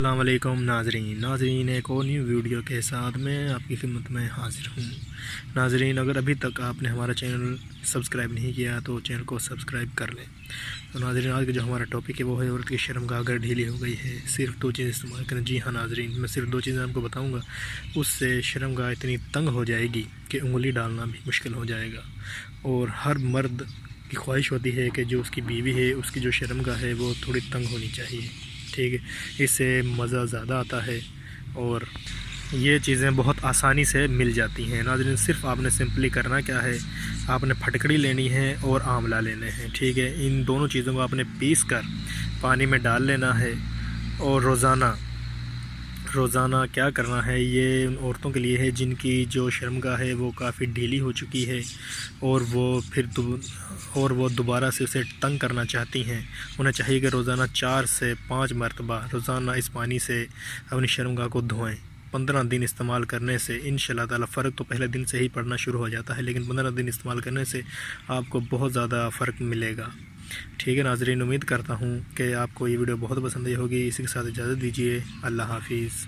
السلام علیکم ناظرین ایک اور نیو ویڈیو کے ساتھ میں آپ کی خدمت میں حاضر ہوں۔ ناظرین اگر ابھی تک آپ نے ہمارا چینل سبسکرائب نہیں کیا تو چینل کو سبسکرائب کر لیں۔ تو ناظرین آج کا جو ہمارا ٹاپک ہے وہ ہے عورت کی شرمگاہ اگر ڈھیلی ہو گئی ہے صرف 2 چیزیں استعمال کریں۔ جی ہاں ناظرین، میں صرف 2 چیزیں آپ کو بتاؤں گا، اس سے شرمگاہ اتنی تنگ ہو جائے گی کہ انگلی ڈالنا بھی مشکل ہو جائے گا۔ اور ہر مرد کی خواہش ہوتی ہے کہ جو اس کی بیوی ہے اس کی جو شرمگاہ ہے وہ تھوڑی تنگ ہونی چاہیے، ٹھیک ہے، اس سے مزہ زیادہ آتا ہے اور یہ چیزیں بہت آسانی سے مل جاتی ہیں۔ ناظرین صرف آپ نے سمپلی کرنا کیا ہے، آپ نے پھٹکڑی لینی ہے اور آملہ لینے ہیں، ٹھیک ہے، ان دونوں چیزوں کو آپ نے پیس کر پانی میں ڈال لینا ہے اور روزانہ کیا کرنا ہے، یہ ان عورتوں کے لیے ہے جن کی جو شرمگاہ ہے وہ کافی ڈھیلی ہو چکی ہے اور وہ دوبارہ سے اسے تنگ کرنا چاہتی ہیں۔ انہیں چاہیے کہ روزانہ 4 سے 5 مرتبہ روزانہ اس پانی سے اپنی شرمگاہ کو دھوئیں۔ 15 دن استعمال کرنے سے انشاءاللہ تعالی فرق تو پہلے دن سے ہی پڑنا شروع ہو جاتا ہے، لیکن 15 دن استعمال کرنے سے آپ کو بہت زیادہ فرق ملے گا، ٹھیک ہے ناظرین۔ امید کرتا ہوں کہ آپ کو یہ ویڈیو بہت پسند آئی ہوگی۔ اسی کے ساتھ اجازت دیجیے، اللہ حافظ۔